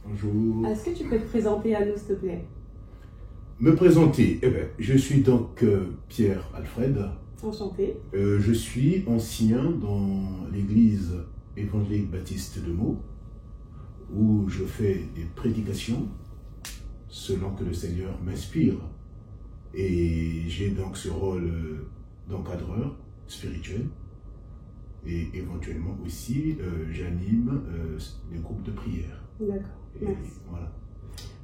Bonjour. Est-ce que tu peux te présenter à nous, s'il te plaît? Me présenter, je suis donc Pierre Alfred. Enchanté. Je suis ancien dans l'église évangélique baptiste de Meaux, où je fais des prédications selon que le Seigneur m'inspire. Et j'ai donc ce rôle d'encadreur spirituel. Et éventuellement aussi, j'anime des groupes de prière. D'accord, merci. Voilà.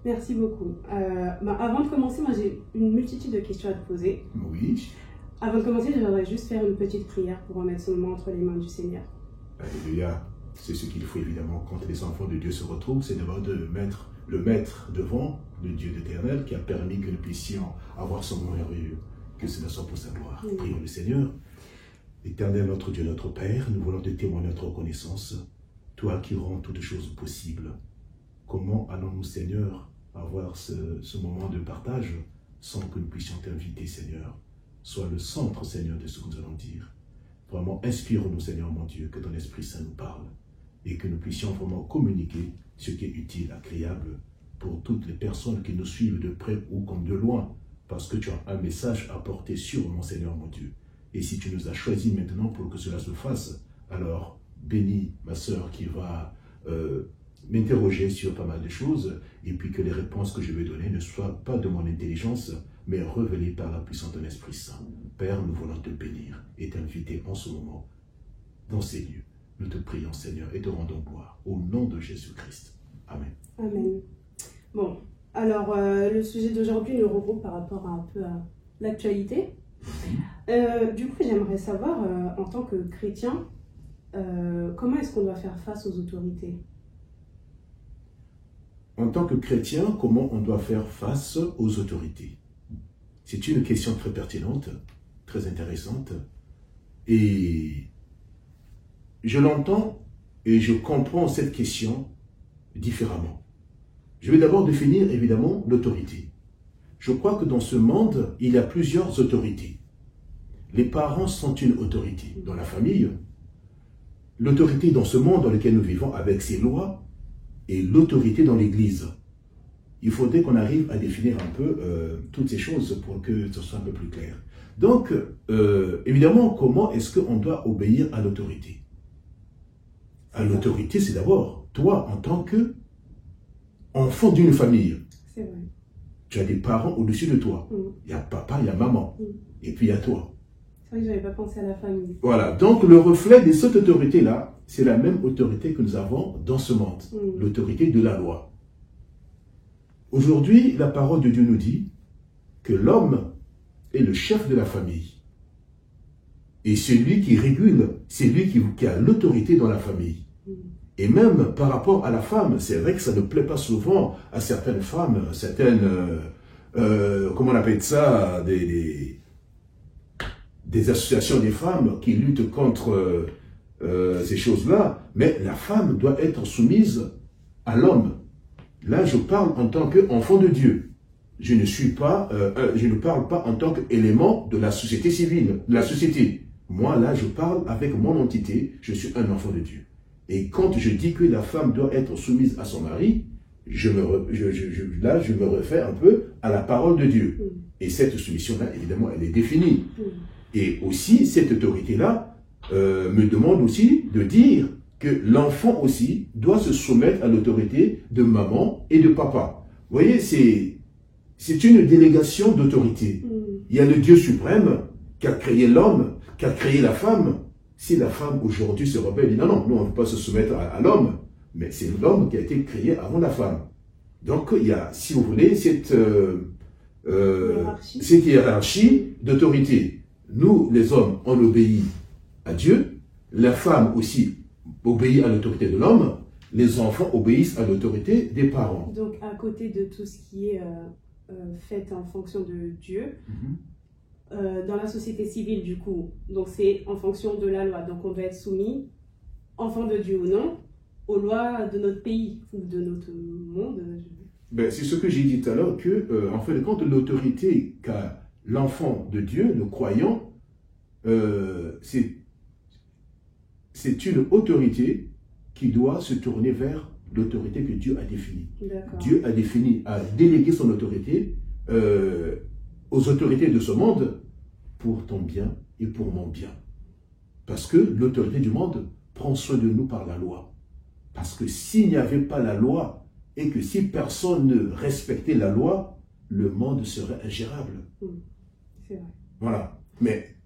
Merci beaucoup. Avant de commencer, moi j'ai une multitude de questions à te poser. Oui. Avant de commencer, j'aimerais juste faire une petite prière pour remettre ce moment entre les mains du Seigneur. Alléluia. C'est ce qu'il faut évidemment quand les enfants de Dieu se retrouvent, c'est d'abord de le mettre devant le Dieu éternel qui a permis que nous puissions avoir son nom merveilleux. Que cela soit pour sa gloire. Oui. Prions le Seigneur. Éternel, notre Dieu, notre Père, nous voulons te témoigner notre reconnaissance. Toi qui rends toutes choses possibles. Comment allons-nous, Seigneur, avoir ce moment de partage sans que nous puissions t'inviter, Seigneur? Sois le centre, Seigneur, de ce que nous allons dire. Vraiment, inspire-nous, Seigneur, mon Dieu, que ton Esprit Saint nous parle et que nous puissions vraiment communiquer ce qui est utile, agréable pour toutes les personnes qui nous suivent de près ou comme de loin, parce que tu as un message à porter sur mon Seigneur, mon Dieu. Et si tu nous as choisis maintenant pour que cela se fasse, alors bénis ma sœur qui va m'interroger sur pas mal de choses, et puis que les réponses que je vais donner ne soient pas de mon intelligence, mais révélées par la puissance de l'Esprit Saint. Père, nous voulons te bénir et t'inviter en ce moment dans ces lieux. Nous te prions, Seigneur, et te rendons gloire au nom de Jésus-Christ. Amen. Amen. Bon, alors le sujet d'aujourd'hui nous regroupe par rapport un peu à l'actualité. Du coup, j'aimerais savoir, en tant que chrétien, comment est-ce qu'on doit faire face aux autorités? En tant que chrétien, comment on doit faire face aux autorités? C'est une question très pertinente, très intéressante, et je l'entends et je comprends cette question différemment. Je vais d'abord définir évidemment l'autorité. Je crois que dans ce monde, il y a plusieurs autorités. Les parents sont une autorité dans la famille, l'autorité dans ce monde dans lequel nous vivons avec ses lois, et l'autorité dans l'Église. Il faudrait qu'on arrive à définir un peu toutes ces choses pour que ce soit un peu plus clair. Donc, évidemment, comment est-ce qu'on doit obéir à l'autorité? À l'autorité, c'est d'abord toi en tant qu'enfant d'une famille. C'est vrai. Tu as des parents au-dessus de toi. Il y a papa, il y a maman, et puis il y a toi. C'est vrai que je n'avais pas pensé à la famille. Voilà, donc le reflet de cette autorité-là, c'est la même autorité que nous avons dans ce monde, l'autorité de la loi. Aujourd'hui, la parole de Dieu nous dit que l'homme est le chef de la famille. Et c'est lui qui régule, c'est lui qui a l'autorité dans la famille. Et même par rapport à la femme, c'est vrai que ça ne plaît pas souvent à certaines femmes, certaines, comment on appelle ça, des associations des femmes qui luttent contre ces choses-là, mais la femme doit être soumise à l'homme. Là, je parle en tant qu'enfant de Dieu. Je ne parle pas en tant qu'élément de la société civile, de la société. Moi, là, je parle avec mon entité, je suis un enfant de Dieu. Et quand je dis que la femme doit être soumise à son mari, je me réfère un peu à la parole de Dieu. Et cette soumission-là, évidemment, elle est définie. Et aussi, cette autorité-là me demande aussi de dire que l'enfant aussi doit se soumettre à l'autorité de maman et de papa. Vous voyez, c'est une délégation d'autorité. Il y a le Dieu suprême qui a créé l'homme, qui a créé la femme. Si la femme aujourd'hui se rebelle, dit non, nous on ne peut pas se soumettre à l'homme, mais c'est l'homme qui a été créé avant la femme. Donc il y a, si vous voulez, cette hiérarchie d'autorité. Nous, les hommes, on obéit à Dieu, la femme aussi obéit à l'autorité de l'homme, les enfants obéissent à l'autorité des parents. Donc à côté de tout ce qui est fait en fonction de Dieu, dans la société civile du coup, donc c'est en fonction de la loi, donc on doit être soumis, enfant de Dieu ou non, aux lois de notre pays ou de notre monde. Ben, c'est ce que j'ai dit tout à l'heure, que en fin de compte, l'autorité qu'a l'enfant de Dieu, le croyant, c'est une autorité qui doit se tourner vers l'autorité que Dieu a définie. Dieu a délégué son autorité aux autorités de ce monde pour ton bien et pour mon bien. Parce que l'autorité du monde prend soin de nous par la loi. Parce que s'il n'y avait pas la loi et que si personne ne respectait la loi, le monde serait ingérable. C'est vrai. Voilà. Mais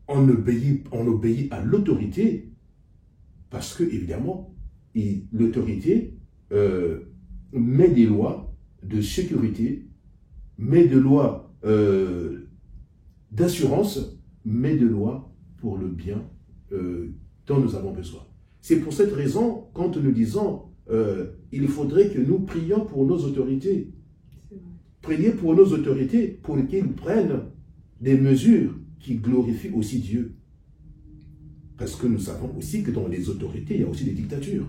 on obéit à l'autorité parce que, évidemment, l'autorité met des lois de sécurité, met des lois d'assurance, met des lois pour le bien dont nous avons besoin. C'est pour cette raison, quand nous disons il faudrait que nous prions pour nos autorités. Priez pour nos autorités pour qu'ils prennent des mesures qui glorifient aussi Dieu. Parce que nous savons aussi que dans les autorités, il y a aussi des dictatures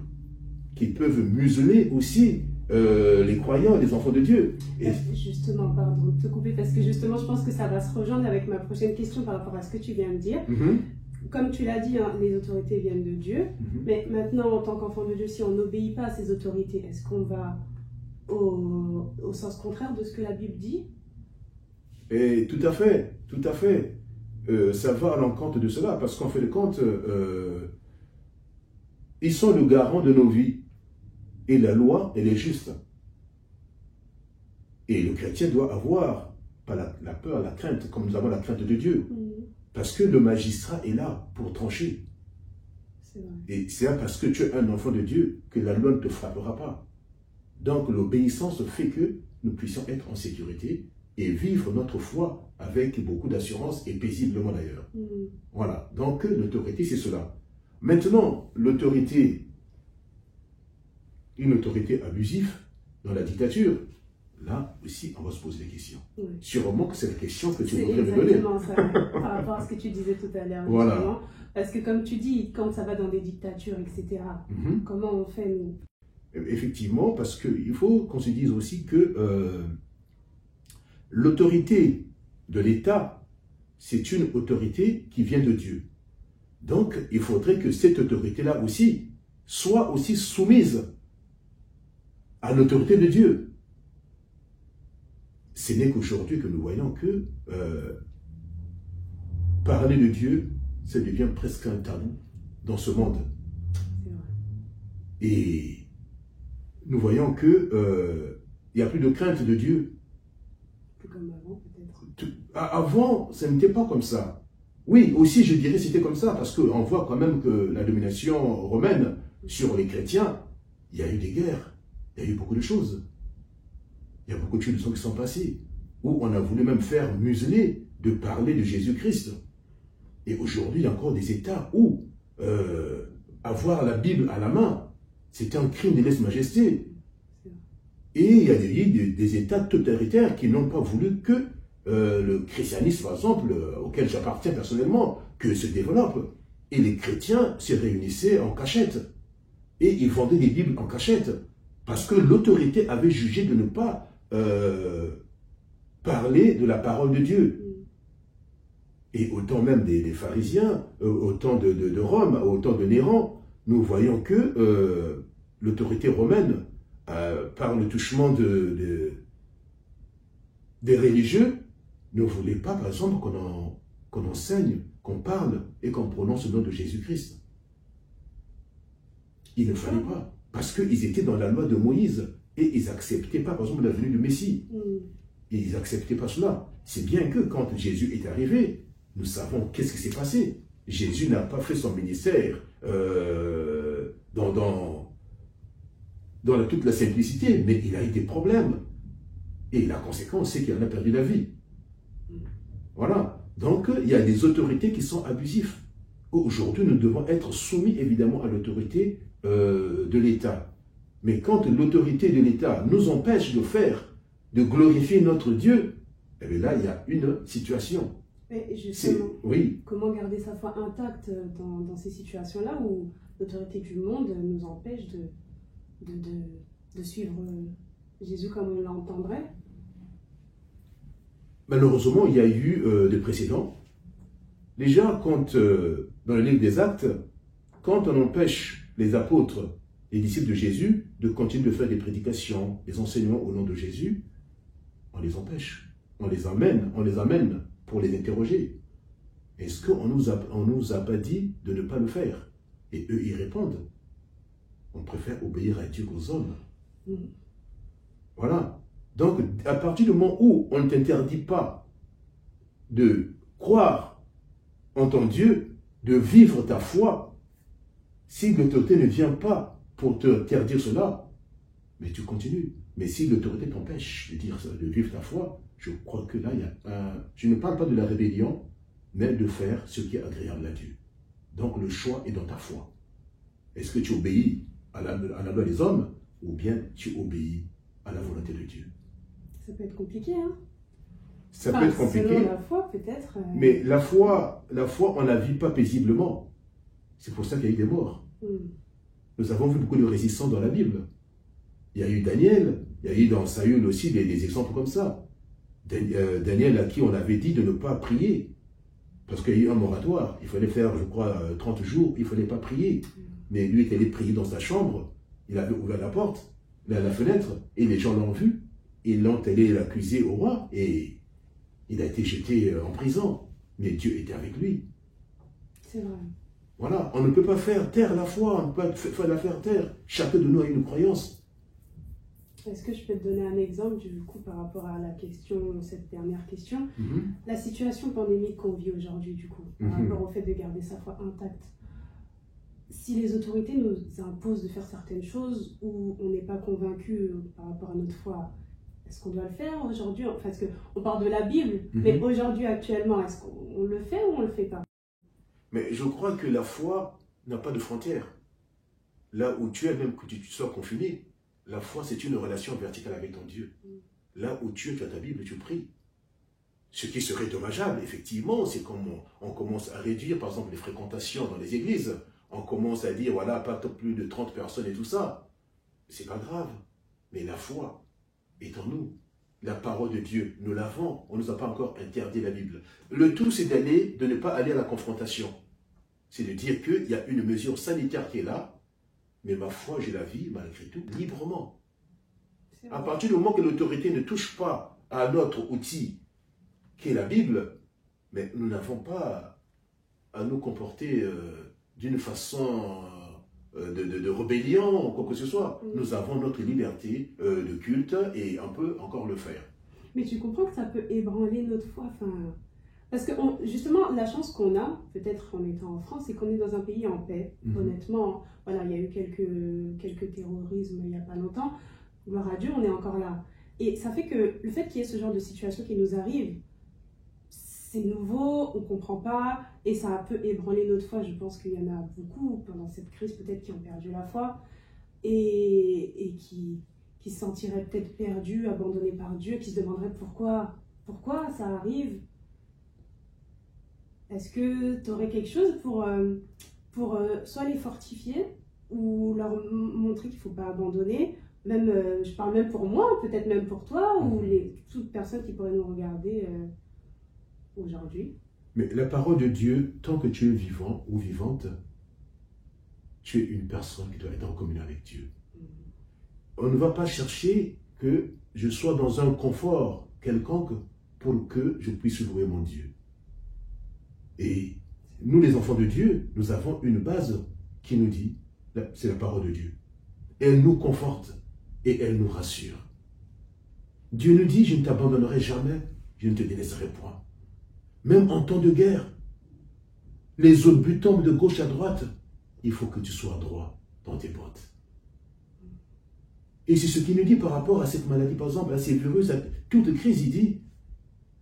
qui peuvent museler aussi les croyants, les enfants de Dieu. Et... Justement, pardon de te couper, parce que justement, je pense que ça va se rejoindre avec ma prochaine question par rapport à ce que tu viens de dire. Comme tu l'as dit, hein, les autorités viennent de Dieu, mais maintenant, en tant qu'enfant de Dieu, si on n'obéit pas à ces autorités, est-ce qu'on va au sens contraire de ce que la Bible dit? Et tout à fait, tout à fait. Ça va à l'encontre de cela, parce qu'en fait de compte, ils sont le garant de nos vies. Et la loi, elle est juste. Et le chrétien doit avoir, pas la peur, la crainte, comme nous avons la crainte de Dieu. Parce que le magistrat est là pour trancher. Et c'est parce que tu es un enfant de Dieu que la loi ne te frappera pas. Donc l'obéissance fait que nous puissions être en sécurité et vivre notre foi avec beaucoup d'assurance et paisiblement d'ailleurs. Voilà. Donc l'autorité, c'est cela. Maintenant, l'autorité, une autorité abusive dans la dictature, là aussi, on va se poser des questions. Sûrement que c'est la question que tu voudrais me donner. C'est exactement ça, par rapport à ce que tu disais tout à l'heure. Voilà. Parce que comme tu dis, quand ça va dans des dictatures, etc., comment on fait, nous? Effectivement, parce qu'il faut qu'on se dise aussi que l'autorité de l'État, c'est une autorité qui vient de Dieu. Donc, il faudrait que cette autorité-là aussi soit aussi soumise à l'autorité de Dieu. Ce n'est qu'aujourd'hui que nous voyons que parler de Dieu, ça devient presque un tabou dans ce monde. Et nous voyons que il n'y a plus de crainte de Dieu. Plus comme avant, peut-être. Avant, ça n'était pas comme ça. Oui, aussi, je dirais c'était comme ça, parce qu'on voit quand même que la domination romaine sur les chrétiens, il y a eu des guerres, il y a eu beaucoup de choses. Il y a beaucoup de choses qui sont passées, où on a voulu même faire museler de parler de Jésus-Christ. Et aujourd'hui, il y a encore des États où avoir la Bible à la main, c'était un crime de lèse-majesté. Et il y a des États totalitaires qui n'ont pas voulu que le christianisme, par exemple, auquel j'appartiens personnellement, que se développe. Et les chrétiens se réunissaient en cachette. Et ils vendaient des Bibles en cachette. Parce que l'autorité avait jugé de ne pas parler de la parole de Dieu. Et au temps même des pharisiens, au temps de Rome, au temps de Néron, nous voyons que l'autorité romaine, par le touchement des religieux, ne voulait pas, par exemple, qu'on enseigne, qu'on parle et qu'on prononce le nom de Jésus-Christ. Il ne fallait pas, parce qu'ils étaient dans la loi de Moïse et ils n'acceptaient pas, par exemple, la venue du Messie. Et ils n'acceptaient pas cela. C'est bien que quand Jésus est arrivé, nous savons qu'est-ce qui s'est passé. Jésus n'a pas fait son ministère dans toute la simplicité, mais il a eu des problèmes. Et la conséquence, c'est qu'il en a perdu la vie. Voilà. Donc, il y a des autorités qui sont abusives. Aujourd'hui, nous devons être soumis, évidemment, à l'autorité de l'État. Mais quand l'autorité de l'État nous empêche de glorifier notre Dieu, eh bien là, il y a une situation. Et justement, oui. Comment garder sa foi intacte dans ces situations-là où l'autorité du monde nous empêche de suivre Jésus comme on l'entendrait? Malheureusement, il y a eu des précédents. Déjà, dans le livre des Actes, quand on empêche les apôtres les disciples de Jésus de continuer de faire des prédications, des enseignements au nom de Jésus, on les empêche. On les amène pour les interroger. Est-ce qu'on nous a pas dit de ne pas le faire? Et eux, ils répondent. On préfère obéir à Dieu qu'aux hommes. Voilà. Donc, à partir du moment où on ne t'interdit pas de croire en ton Dieu, de vivre ta foi, si l'autorité ne vient pas pour te interdire cela, mais tu continues. Mais si l'autorité t'empêche de vivre ta foi, je crois que là, il y a je ne parle pas de la rébellion, mais de faire ce qui est agréable à Dieu. Donc le choix est dans ta foi. Est-ce que tu obéis à la loi des hommes ou bien tu obéis à la volonté de Dieu? Ça peut être compliqué, hein? Ça peut être compliqué. Selon la foi, peut-être. Mais la foi, on ne la vit pas paisiblement. C'est pour ça qu'il y a eu des morts. Nous avons vu beaucoup de résistance dans la Bible. Il y a eu Daniel, il y a eu dans Saül aussi des exemples comme ça. Daniel à qui on avait dit de ne pas prier. Parce qu'il y a eu un moratoire. Il fallait faire, je crois, 30 jours, il ne fallait pas prier. Mais lui est allé prier dans sa chambre. Il avait ouvert la porte, la fenêtre, et les gens l'ont vu. Ils l'ont allé l'accuser au roi, et il a été jeté en prison. Mais Dieu était avec lui. C'est vrai. Voilà, on ne peut pas faire taire la foi, on ne peut pas la faire taire. Chacun de nous a une croyance. Est-ce que je peux te donner un exemple, du coup, par rapport à la question, cette dernière question? La situation pandémique qu'on vit aujourd'hui, du coup, par rapport au fait de garder sa foi intacte. Si les autorités nous imposent de faire certaines choses ou on n'est pas convaincu par rapport à notre foi, est-ce qu'on doit le faire aujourd'hui? Parce qu'on parle de la Bible, mais aujourd'hui, actuellement, est-ce qu'on le fait ou on ne le fait pas? Mais je crois que la foi n'a pas de frontières. Là où tu es, même que tu sois confiné, la foi, c'est une relation verticale avec ton Dieu. Là où tu es, tu as ta Bible, tu pries. Ce qui serait dommageable, effectivement, c'est quand on commence à réduire, par exemple, les fréquentations dans les églises. On commence à dire, voilà, pas plus de 30 personnes et tout ça. C'est pas grave. Mais la foi est en nous. La parole de Dieu, nous l'avons. On ne nous a pas encore interdit la Bible. Le tout, c'est de ne pas aller à la confrontation. C'est de dire qu'il y a une mesure sanitaire qui est là, mais ma foi, je la vis, malgré tout, librement. À partir du moment que l'autorité ne touche pas à notre outil, qui est la Bible, mais nous n'avons pas à nous comporter d'une façon de rébellion ou quoi que ce soit. Nous avons notre liberté de culte et on peut encore le faire. Mais tu comprends que ça peut ébranler notre foi, parce que justement, la chance qu'on a, peut-être en étant en France, c'est qu'on est dans un pays en paix. Honnêtement, voilà, il y a eu quelques terrorismes il n'y a pas longtemps. Gloire à Dieu, on est encore là. Et ça fait que le fait qu'il y ait ce genre de situation qui nous arrive, c'est nouveau, on ne comprend pas, et ça peut ébranler notre foi. Je pense qu'il y en a beaucoup pendant cette crise peut-être qui ont perdu la foi et qui se sentiraient peut-être perdus, abandonnés par Dieu, qui se demanderaient pourquoi ça arrive. Est-ce que tu aurais quelque chose pour soit les fortifier ou leur montrer qu'il ne faut pas abandonner? Même, je parle même pour moi, peut-être même pour toi, ou toute personne qui pourrait nous regarder aujourd'hui. Mais la parole de Dieu, tant que tu es vivant ou vivante, tu es une personne qui doit être en communion avec Dieu. On ne va pas chercher que je sois dans un confort quelconque pour que je puisse louer mon Dieu. Et nous, les enfants de Dieu, nous avons une base qui nous dit, c'est la parole de Dieu. Elle nous conforte et elle nous rassure. Dieu nous dit, je ne t'abandonnerai jamais, je ne te délaisserai point. Même en temps de guerre, les autres buts tombent de gauche à droite, il faut que tu sois droit dans tes bottes. Et c'est ce qu'il nous dit par rapport à cette maladie, par exemple, à ces virus, à toute crise, il dit,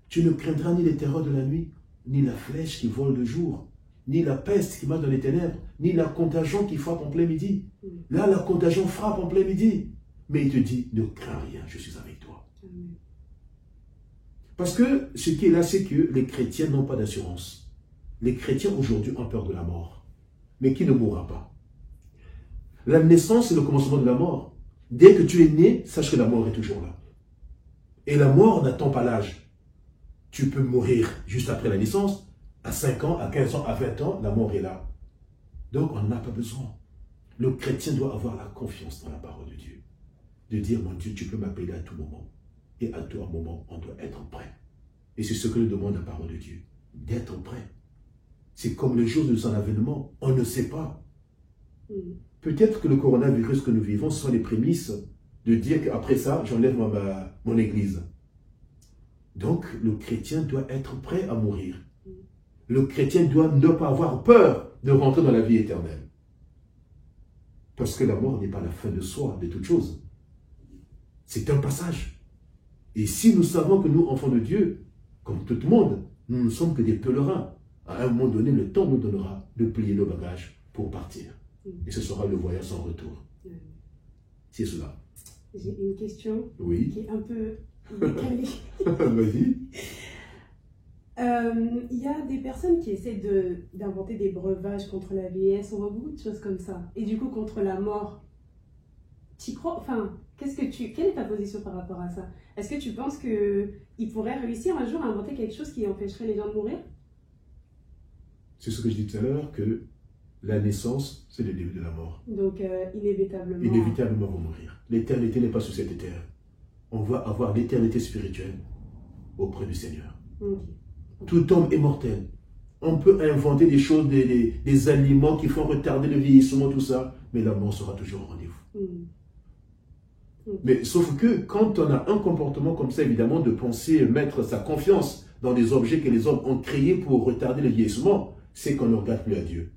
tu ne craindras ni les terreurs de la nuit, ni la flèche qui vole de jour, ni la peste qui marche dans les ténèbres, ni la contagion qui frappe en plein midi. Là, la contagion frappe en plein midi. Mais il te dit, ne crains rien, je suis avec toi. Parce que ce qui est là, c'est que les chrétiens n'ont pas d'assurance. Les chrétiens aujourd'hui ont peur de la mort. Mais qui ne mourra pas? La naissance, c'est le commencement de la mort. Dès que tu es né, sache que la mort est toujours là. Et la mort n'attend pas l'âge. Tu peux mourir juste après la naissance, à 5 ans, à 15 ans, à 20 ans, la mort est là. Donc on n'en a pas besoin. Le chrétien doit avoir la confiance dans la parole de Dieu. De dire, mon Dieu, tu peux m'appeler à tout moment. Et à tout moment, on doit être prêt. Et c'est ce que nous demande la parole de Dieu. D'être prêt. C'est comme le jour de son avènement. On ne sait pas. Peut-être que le coronavirus que nous vivons sont les prémices de dire qu'après ça, j'enlève mon église. Donc, le chrétien doit être prêt à mourir. Le chrétien doit ne pas avoir peur de rentrer dans la vie éternelle. Parce que la mort n'est pas la fin de soi, de toute chose. C'est un passage. Et si nous savons que nous, enfants de Dieu, comme tout le monde, nous ne sommes que des pèlerins, à un moment donné, le temps nous donnera de plier nos bagages pour partir. Et ce sera le voyage sans retour. C'est cela. J'ai une question qui est un peu décalée. Vas-y. Il y a des personnes qui essaient d'inventer des breuvages contre la vieillesse, on voit beaucoup de choses comme ça. Et du coup, contre la mort. Tu crois, enfin, quelle est ta position par rapport à ça? Est-ce que tu penses qu'ils pourraient réussir un jour à inventer quelque chose qui empêcherait les gens de mourir? C'est ce que je dis tout à l'heure, que la naissance, c'est le début de la mort. Donc, inévitablement. Inévitablement, on va mourir. L'éternité n'est pas sur cette terre. On va avoir l'éternité spirituelle auprès du Seigneur. Tout homme est mortel. On peut inventer des choses, des aliments qui font retarder le vieillissement, tout ça, mais la mort sera toujours au rendez-vous. Mais sauf que quand on a un comportement comme ça, évidemment, de penser mettre sa confiance dans des objets que les hommes ont créés pour retarder le vieillissement, c'est qu'on ne regarde plus à Dieu.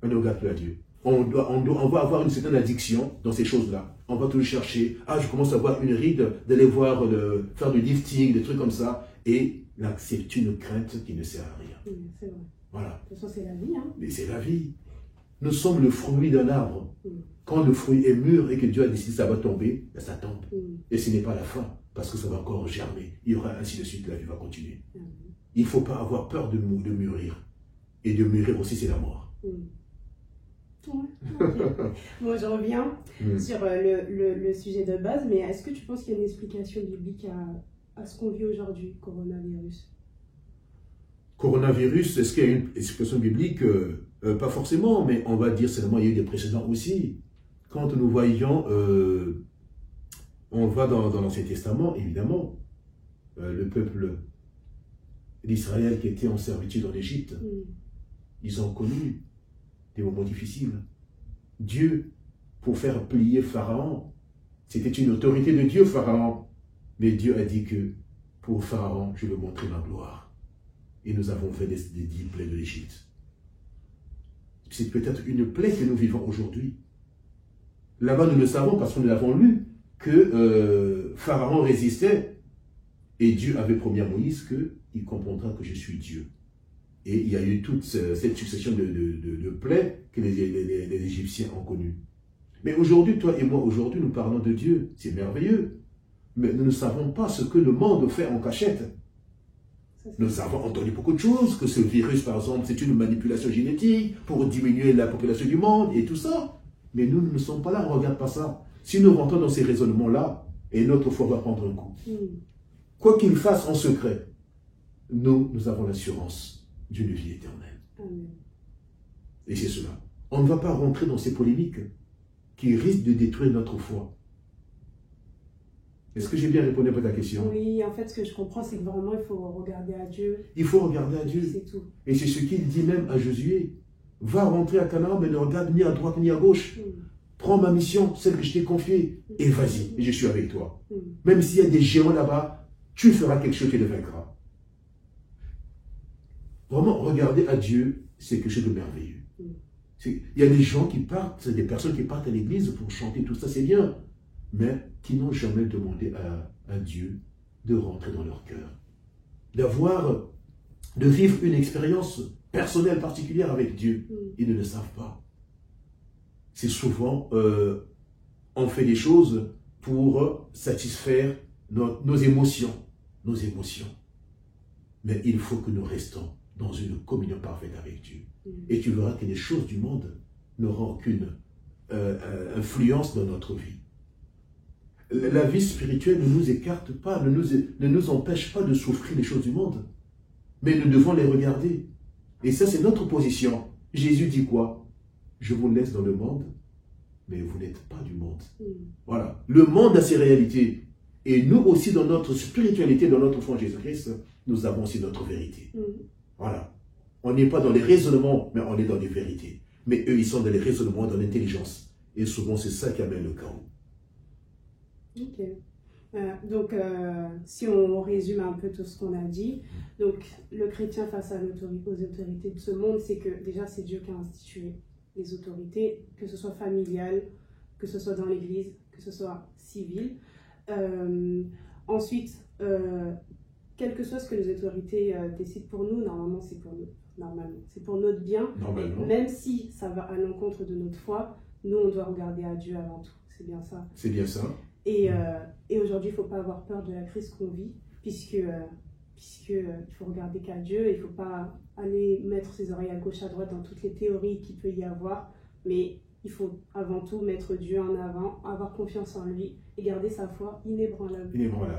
On ne regarde plus à Dieu. On va avoir une certaine addiction dans ces choses-là. On va toujours chercher. Ah, je commence à avoir une ride d'aller voir, faire du lifting, des trucs comme ça. Et là, c'est une crainte qui ne sert à rien. C'est vrai. Voilà. De toute façon, c'est la vie. Hein. Mais c'est la vie. Nous sommes le fruit d'un arbre. Quand le fruit est mûr et que Dieu a décidé que ça va tomber, ben ça tombe. Et ce n'est pas la fin, parce que ça va encore germer. Il y aura ainsi de suite, la vie va continuer. Il ne faut pas avoir peur de mûrir. Et de mûrir aussi, c'est la mort. Bon, je reviens sur le sujet de base, mais est-ce que tu penses qu'il y a une explication biblique à ce qu'on vit aujourd'hui, coronavirus? Coronavirus, est-ce qu'il y a une explication biblique? Pas forcément, mais on va dire seulement il y a eu des précédents aussi. Quand nous voyons, on va dans l'Ancien Testament, évidemment, le peuple d'Israël qui était en servitude en Égypte, ils ont connu des moments difficiles. Dieu, pour faire plier Pharaon, c'était une autorité de Dieu, Pharaon. Mais Dieu a dit que pour Pharaon, je vais montrer ma gloire. Et nous avons fait des 10 plaies de l'Égypte. C'est peut-être une plaie que nous vivons aujourd'hui. Là-bas, nous le savons parce que nous l'avons lu, que Pharaon résistait. Et Dieu avait promis à Moïse qu'il comprendra que je suis Dieu. Et il y a eu toute cette succession de plaies que les Égyptiens ont connues. Mais aujourd'hui, toi et moi, aujourd'hui, nous parlons de Dieu. C'est merveilleux. Mais nous ne savons pas ce que le monde fait en cachette. Nous avons entendu beaucoup de choses, que ce virus, par exemple, c'est une manipulation génétique pour diminuer la population du monde et tout ça. Mais nous ne sommes pas là, on ne regarde pas ça. Si nous rentrons dans ces raisonnements-là, et notre foi va prendre un coup. Quoi qu'il fasse en secret, nous avons l'assurance d'une vie éternelle. Et c'est cela. On ne va pas rentrer dans ces polémiques qui risquent de détruire notre foi. Est-ce que j'ai bien répondu à ta question? Oui, en fait, ce que je comprends, c'est que vraiment, il faut regarder à Dieu. Il faut regarder à Dieu. C'est tout. Et c'est ce qu'il dit même à Josué. Va rentrer à Canaan, mais ne regarde ni à droite ni à gauche. Prends ma mission, celle que je t'ai confiée, et vas-y, et je suis avec toi. Même s'il y a des géants là-bas, tu feras quelque chose qui le vaincra. Vraiment, regarder à Dieu, c'est quelque chose de merveilleux. Il y a des gens qui partent, des personnes qui partent à l'église pour chanter, tout ça, c'est bien. Mais qui n'ont jamais demandé à Dieu de rentrer dans leur cœur. De vivre une expérience personnelle particulière avec Dieu. Ils ne le savent pas. C'est souvent, on fait des choses pour satisfaire nos émotions. Nos émotions. Mais il faut que nous restons dans une communion parfaite avec Dieu. Et tu verras que les choses du monde n'auront aucune influence dans notre vie. La vie spirituelle ne nous écarte pas, ne nous empêche pas de souffrir les choses du monde. Mais nous devons les regarder. Et ça, c'est notre position. Jésus dit quoi? je vous laisse dans le monde, mais vous n'êtes pas du monde. Voilà. Le monde a ses réalités. Et nous aussi, dans notre spiritualité, dans notre foi en Jésus-Christ, nous avons aussi notre vérité. Voilà. On n'est pas dans les raisonnements, mais on est dans les vérités. Mais eux, ils sont dans les raisonnements, dans l'intelligence. Et souvent, c'est ça qui amène le chaos. Ok. Donc, si on résume un peu tout ce qu'on a dit, donc le chrétien face aux autorités de ce monde, c'est que déjà, c'est Dieu qui a institué les autorités, que ce soit familiales, que ce soit dans l'Église, que ce soit civil. Ensuite, quel que soit ce que les autorités décident pour nous, normalement c'est pour nous. Normalement, c'est pour notre bien. Normalement. Même si ça va à l'encontre de notre foi, nous on doit regarder à Dieu avant tout. C'est bien ça. C'est bien ça. Et aujourd'hui, il ne faut pas avoir peur de la crise qu'on vit, puisque il faut regarder qu'à Dieu. Il ne faut pas aller mettre ses oreilles à gauche, à droite dans toutes les théories qu'il peut y avoir, mais il faut avant tout mettre Dieu en avant, avoir confiance en lui et garder sa foi inébranlable.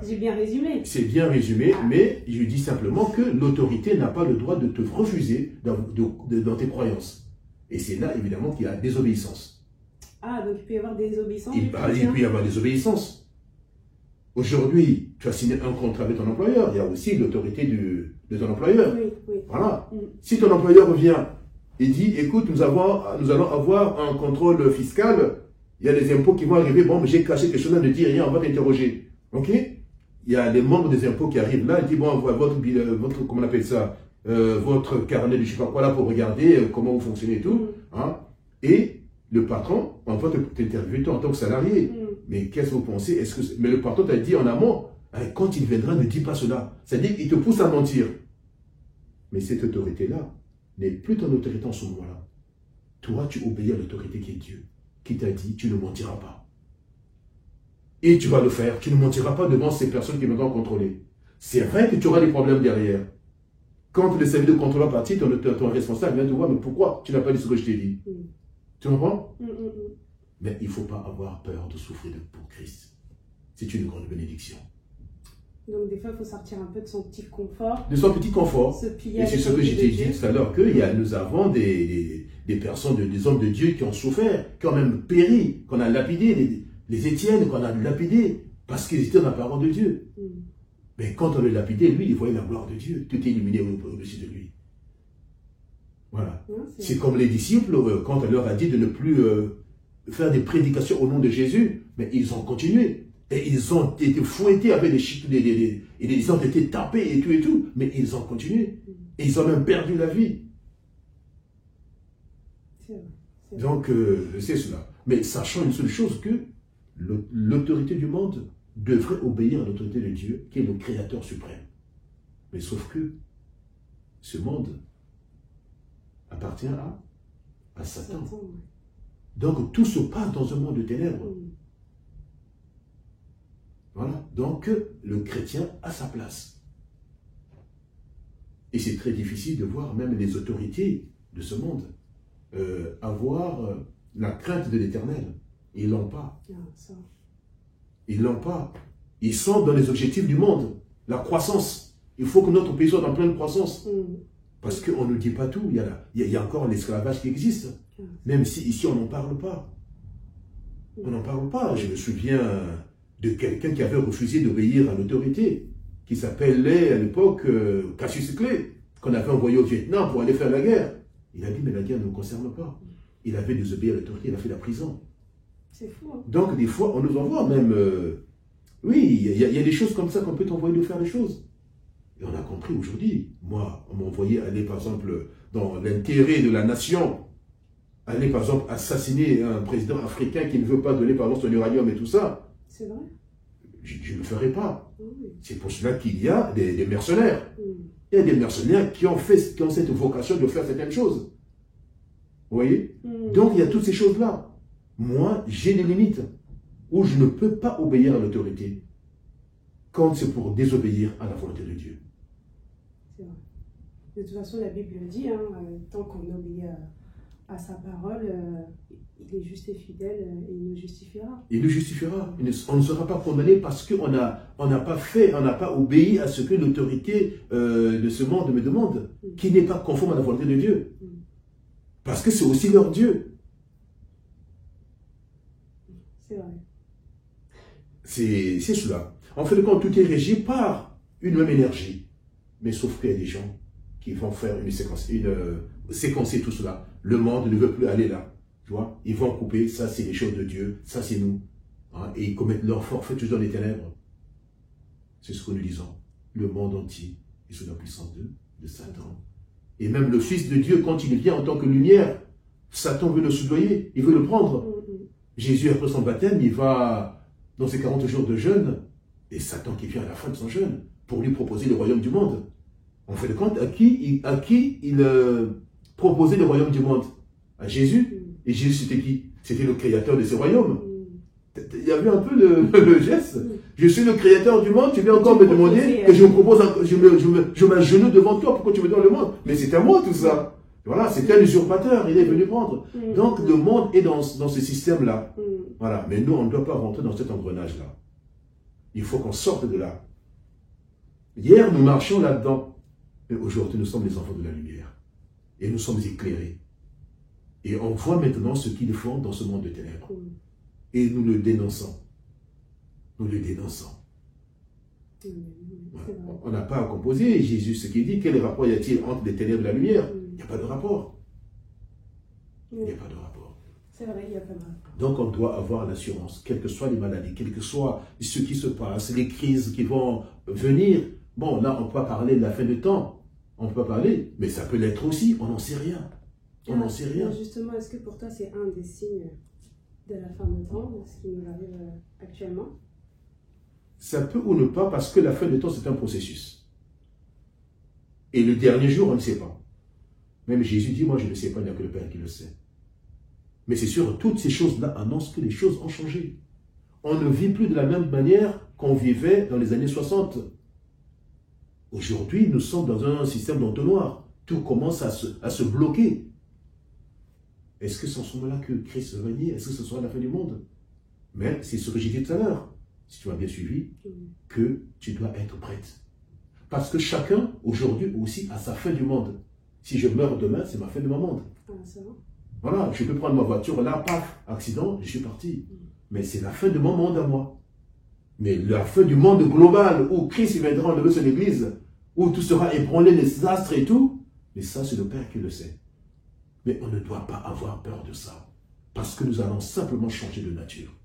J'ai bien résumé. C'est bien résumé, mais je dis simplement que l'autorité n'a pas le droit de te refuser dans tes croyances. Et c'est là, évidemment, qu'il y a désobéissance. Ah, donc il peut y avoir des désobéissances. Il peut y avoir des obéissances. Aujourd'hui, tu as signé un contrat avec ton employeur, il y a aussi l'autorité de ton employeur. Oui. Voilà. Si ton employeur revient et dit, écoute, nous allons avoir un contrôle fiscal, il y a des impôts qui vont arriver, bon, mais j'ai caché quelque chose, ne dis rien, on va t'interroger. Ok? Il y a les membres des impôts qui arrivent là, ils disent, bon, votre comment on appelle ça, votre carnet de je sais pas quoi là pour regarder comment vous fonctionnez et tout. Hein? Et le patron, on va t'interviewer en tant que salarié. Mais qu'est-ce que vous pensez? Mais le patron t'a dit en amont, quand il viendra, ne dis pas cela. C'est-à-dire qu'il te pousse à mentir. Mais cette autorité-là n'est plus ton autorité en ce moment-là. Toi, tu obéis à l'autorité qui est Dieu, qui t'a dit, tu ne mentiras pas. Et tu vas le faire. Tu ne mentiras pas devant ces personnes qui viendront contrôler. C'est vrai que tu auras des problèmes derrière. Quand le service de contrôle va partir, ton responsable vient te voir, mais pourquoi tu n'as pas dit ce que je t'ai dit? Tu comprends? Mais il ne faut pas avoir peur de souffrir pour Christ. C'est une grande bénédiction. Donc des fois, il faut sortir un peu de son petit confort. De son petit confort. Et c'est ce que j'ai dit tout à l'heure, que nous avons des personnes, des hommes de Dieu qui ont souffert, qui ont même péri, qu'on a lapidé, les Étienne qu'on a lapidés, parce qu'ils étaient dans la parole de Dieu. Mais quand on le lapidait, lui, il voyait la gloire de Dieu. Tout est illuminé au-dessus de lui. Voilà. C'est comme les disciples, quand on leur a dit de ne plus faire des prédications au nom de Jésus, mais ils ont continué. Et ils ont été fouettés avec ils ont été tapés et tout, mais ils ont continué. Et ils ont même perdu la vie. Donc, c'est cela. Mais sachant une seule chose, que l'autorité du monde devrait obéir à l'autorité de Dieu, qui est le Créateur suprême. Mais sauf que ce monde appartient à Satan. Donc, tout se passe dans un monde de ténèbres. Voilà. Donc, le chrétien a sa place. Et c'est très difficile de voir même les autorités de ce monde avoir la crainte de l'Éternel. Ils l'ont pas. Ils l'ont pas. Ils sont dans les objectifs du monde. La croissance. Il faut que notre pays soit en pleine croissance. Parce qu'on ne dit pas tout. Il y a encore l'esclavage qui existe. Même si ici on n'en parle pas. On n'en parle pas. Je me souviens de quelqu'un qui avait refusé d'obéir à l'autorité, qui s'appelait à l'époque Cassius Clay, qu'on avait envoyé au Vietnam pour aller faire la guerre. Il a dit, mais la guerre ne me concerne pas. Il avait désobéi à l'autorité, il a fait la prison. C'est fou. Hein? Donc, des fois, on nous envoie même... oui, il y a des choses comme ça qu'on peut t'envoyer de faire des choses. Et on a compris aujourd'hui. Moi, on m'a envoyé aller, par exemple, dans l'intérêt de la nation, aller, par exemple, assassiner un président africain qui ne veut pas donner, par exemple, son uranium et tout ça. C'est vrai. Je ne le ferai pas. C'est pour cela qu'il y a des mercenaires. Il y a des mercenaires qui ont cette vocation de faire certaines choses. Vous voyez? Donc, il y a toutes ces choses-là. Moi, j'ai des limites où je ne peux pas obéir à l'autorité quand c'est pour désobéir à la volonté de Dieu. C'est vrai. De toute façon, la Bible le dit, hein, tant qu'on obéit à sa parole, il est juste et fidèle et il nous justifiera. Il nous justifiera. On ne sera pas condamné parce qu'on n'a pas obéi à ce que l'autorité de ce monde me demande, qui n'est pas conforme à la volonté de Dieu. Parce que c'est aussi leur Dieu. C'est vrai. C'est cela. En fait, quand tout est régi par une même énergie, mais sauf qu'il y a des gens qui vont faire séquencer tout cela. Le monde ne veut plus aller là. Tu vois, ils vont couper, ça c'est les choses de Dieu, ça c'est nous. Hein, et ils commettent leur forfait toujours dans les ténèbres. C'est ce que nous disons. Le monde entier est sous la puissance de Satan. Et même le Fils de Dieu, quand il vient en tant que lumière, Satan veut le soudoyer, il veut le prendre. Jésus, après son baptême, il va dans ses 40 jours de jeûne, et Satan qui vient à la fin de son jeûne, pour lui proposer le royaume du monde. En fait de compte, à qui il proposait le royaume du monde? À Jésus. Et Jésus, c'était qui? C'était le créateur de ce royaume. Il y avait un peu le geste. Je suis le créateur du monde, tu viens encore me demander que je me propose, je m'agenouille devant toi, pourquoi tu me donnes le monde? Mais c'est à moi tout ça. Voilà, c'était un usurpateur, il est venu prendre. Donc le monde est dans ce système-là. Voilà, mais nous, on ne doit pas rentrer dans cet engrenage-là. Il faut qu'on sorte de là. Hier, nous marchions là-dedans. Mais aujourd'hui, nous sommes les enfants de la lumière. Et nous sommes éclairés. Et on voit maintenant ce qu'ils font dans ce monde de ténèbres. Et nous le dénonçons. Nous le dénonçons. Voilà. On n'a pas à composer. Jésus, ce qu'il dit, quel rapport y a-t-il entre les ténèbres et la lumière? Il n'y a pas de rapport. Il n'y a pas de rapport. C'est vrai, il n'y a pas de rapport. Donc on doit avoir l'assurance, quelles que soient les maladies, quel que soit ce qui se passe, les crises qui vont venir. Bon, là, on peut pas parler de la fin du temps. On peut pas parler, mais ça peut l'être aussi. On n'en sait rien. On n'en sait rien. Justement, est-ce que pour toi, c'est un des signes de la fin du temps, de ce qui nous arrive actuellement? Ça peut ou ne pas, parce que la fin du temps, c'est un processus. Et le dernier jour, on ne sait pas. Même Jésus dit, moi, je ne sais pas, il n'y a que le Père qui le sait. Mais c'est sûr, toutes ces choses-là annoncent que les choses ont changé. On ne vit plus de la même manière qu'on vivait dans les années 60. Aujourd'hui, nous sommes dans un système d'entonnoir. Tout commence à se bloquer. Est-ce que c'est en ce moment-là que Christ va venir? Est-ce que ce sera la fin du monde? Mais c'est ce que j'ai dit tout à l'heure, si tu m'as bien suivi, que tu dois être prête. Parce que chacun, aujourd'hui aussi, a sa fin du monde. Si je meurs demain, c'est ma fin de mon monde. Voilà, je peux prendre ma voiture, là, paf, accident, je suis parti. Mais c'est la fin de mon monde à moi. Mais la fin du monde global, où Christ viendra enlever son église, où tout sera ébranlé, les astres et tout, mais ça, c'est le Père qui le sait. Mais on ne doit pas avoir peur de ça. Parce que nous allons simplement changer de nature.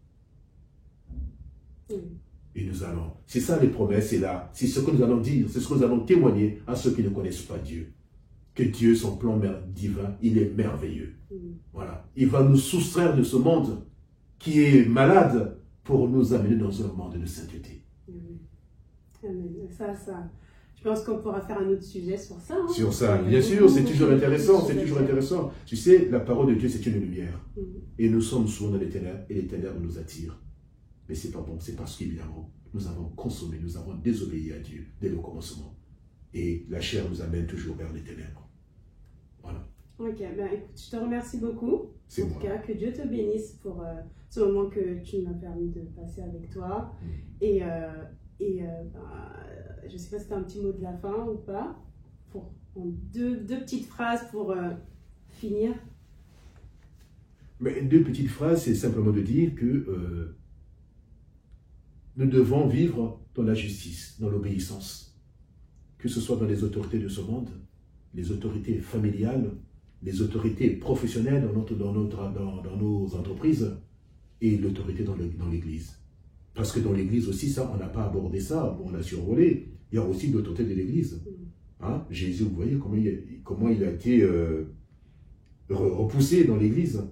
Et nous allons, c'est ça les promesses, c'est là, c'est ce que nous allons dire, c'est ce que nous allons témoigner à ceux qui ne connaissent pas Dieu. Que Dieu, son plan divin, il est merveilleux. Voilà. Il va nous soustraire de ce monde qui est malade pour nous amener dans un monde de sainteté. Amen. Ça, je pense qu'on pourra faire un autre sujet sur ça. Hein. Sur ça, bien sûr, c'est toujours intéressant, c'est toujours intéressant. Tu sais, la parole de Dieu, c'est une lumière. Et nous sommes souvent dans les ténèbres, et les ténèbres nous attirent. Mais c'est pas bon, c'est parce qu'évidemment, nous avons consommé, nous avons désobéi à Dieu dès le commencement. Et la chair nous amène toujours vers les ténèbres. Voilà. Ok, ben écoute, je te remercie beaucoup. C'est moi. En tout cas, que Dieu te bénisse pour ce moment que tu m'as permis de passer avec toi. Et je ne sais pas si tu as un petit mot de la fin ou pas. Pour deux petites phrases pour finir. Mais deux petites phrases, c'est simplement de dire que nous devons vivre dans la justice, dans l'obéissance. Que ce soit dans les autorités de ce monde, les autorités familiales, les autorités professionnelles dans nos entreprises et l'autorité dans l'Église. Parce que dans l'Église aussi, ça, on n'a pas abordé ça, on l'a survolé. Il y a aussi l'autorité de l'Église. Hein? Jésus, vous voyez comment il a été repoussé dans l'Église.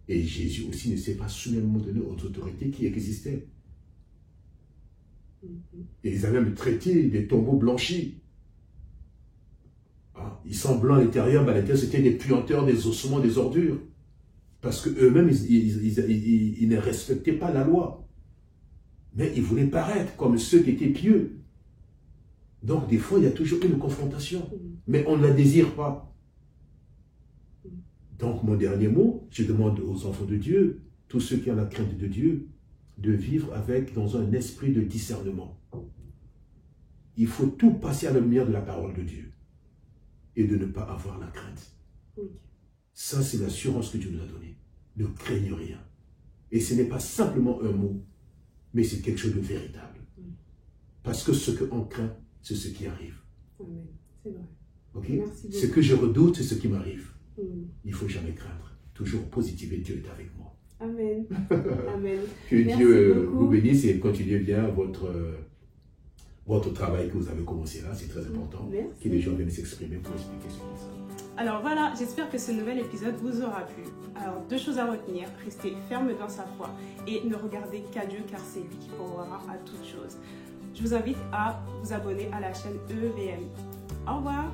Et Jésus aussi ne s'est pas souverainement donné aux autorités qui existaient. Et ils avaient même traité des tombeaux blanchis. Ah, ils sont blancs à l'intérieur, mais à l'intérieur, c'était des puanteurs, des ossements, des ordures. Parce qu'eux-mêmes, ils ne respectaient pas la loi. Mais ils voulaient paraître comme ceux qui étaient pieux. Donc, des fois, il y a toujours une confrontation. Mais on ne la désire pas. Donc, mon dernier mot, je demande aux enfants de Dieu, tous ceux qui ont la crainte de Dieu, de vivre dans un esprit de discernement. Il faut tout passer à la lumière de la parole de Dieu. Et de ne pas avoir la crainte. Ça, c'est l'assurance que Dieu nous a donnée. Ne craignez rien. Et ce n'est pas simplement un mot, mais c'est quelque chose de véritable. Parce que ce qu'on craint, c'est ce qui arrive. Amen. C'est vrai. Okay? Ce que je redoute, c'est ce qui m'arrive. Il ne faut jamais craindre. Toujours positiver, Dieu est avec moi. Amen. Amen. Que Dieu vous bénisse et continuez bien votre travail que vous avez commencé là, c'est très important. Merci. Que les gens viennent s'exprimer pour expliquer ce qu'ils savent. Alors voilà, j'espère que ce nouvel épisode vous aura plu. Alors 2 choses à retenir, restez ferme dans sa foi et ne regardez qu'à Dieu car c'est lui qui pourvoira à toutes choses. Je vous invite à vous abonner à la chaîne EVM. Au revoir.